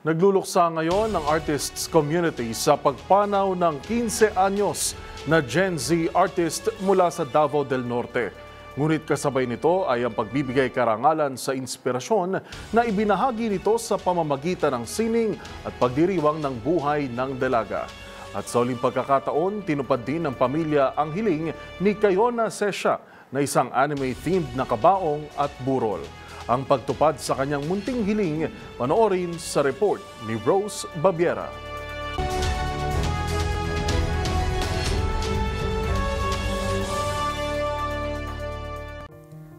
Nagluluksa ngayon ng artists community sa pagpanaw ng 15 anyos na Gen Z artist mula sa Davao del Norte. Ngunit kasabay nito ay ang pagbibigay karangalan sa inspirasyon na ibinahagi nito sa pamamagitan ng sining at pagdiriwang ng buhay ng dalaga. At sa uling pagkakataon, tinupad din ng pamilya ang hiling ni Kayona Sesha na isang anime-themed na kabaong at burol. Ang pagtupad sa kanyang munting hiling, panoorin sa report ni Rose Babiera.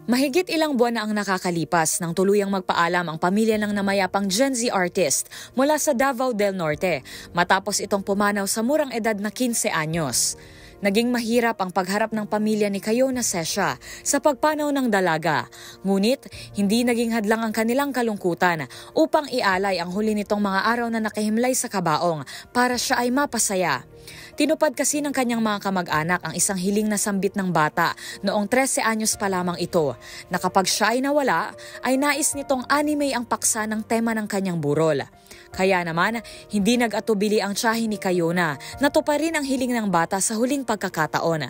Mahigit ilang buwan na ang nakakalipas nang tuluyang magpaalam ang pamilya ng namayapang Gen Z artist mula sa Davao del Norte matapos itong pumanaw sa murang edad na 15 anyos. Naging mahirap ang pagharap ng pamilya ni Kayona Sesha sa pagpanaw ng dalaga. Ngunit hindi naging hadlang ang kanilang kalungkutan upang ialay ang huli nitong mga araw na nakahimlay sa kabaong para siya ay mapasaya. Tinupad kasi ng kanyang mga kamag-anak ang isang hiling na sambit ng bata noong 13 anyos pa lamang ito, na kapag siya ay nawala, ay nais nitong anime ang paksa ng tema ng kanyang burol. Kaya naman, hindi nag-atubili ang tiyahin ni Kayona na tuparin ang hiling ng bata sa huling pagkakataon.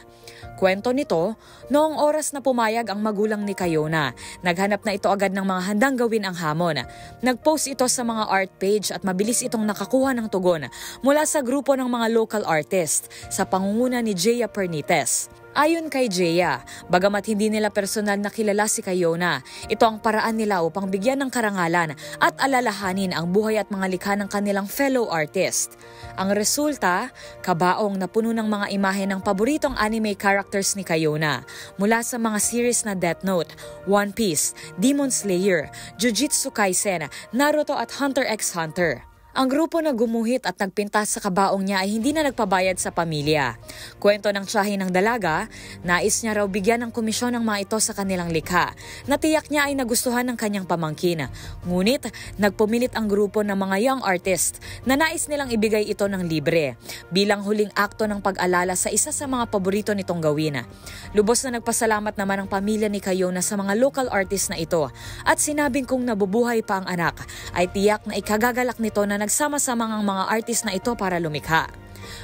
Kwento nito, noong oras na pumayag ang magulang ni Kayona, naghanap na ito agad ng mga handang gawin ang hamon. Nag-post ito sa mga art page at mabilis itong nakakuha ng tugon mula sa grupo ng mga local artist sa pangunguna ni Jeya Pernites. Ayon kay Jeya, bagamat hindi nila personal na kilala si Kayona, ito ang paraan nila upang bigyan ng karangalan at alalahanin ang buhay at mga likha ng kanilang fellow artist. Ang resulta, kabaong na puno ng mga imahe ng paboritong anime characters ni Kayona, mula sa mga series na Death Note, One Piece, Demon Slayer, Jujutsu Kaisen, Naruto at Hunter x Hunter. Ang grupo na gumuhit at nagpinta sa kabaong niya ay hindi na nagpabayad sa pamilya. Kwento ng tiyahin ng dalaga, nais niya raw bigyan ng komisyon ng mga ito sa kanilang likha, na tiyak niya ay nagustuhan ng kanyang pamangkin. Ngunit, nagpumilit ang grupo ng mga young artist na nais nilang ibigay ito ng libre, bilang huling akto ng pag-alala sa isa sa mga paborito nitong gawin. Lubos na nagpasalamat naman ang pamilya ni Kayona sa mga local artist na ito, at sinabing kung nabubuhay pa ang anak, ay tiyak na ikagagalak nito na nagsama-sama ang mga artist na ito para lumikha.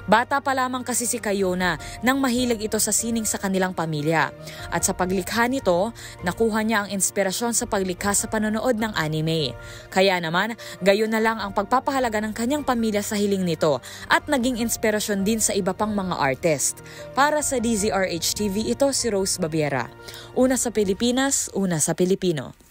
Bata pa lamang kasi si Kayona nang mahilig ito sa sining sa kanilang pamilya. At sa paglikha nito, nakuha niya ang inspirasyon sa paglikha sa panonood ng anime. Kaya naman, gayon na lang ang pagpapahalaga ng kanyang pamilya sa hiling nito at naging inspirasyon din sa iba pang mga artist. Para sa DZRH TV, ito si Rose Babiera. Una sa Pilipinas, una sa Pilipino.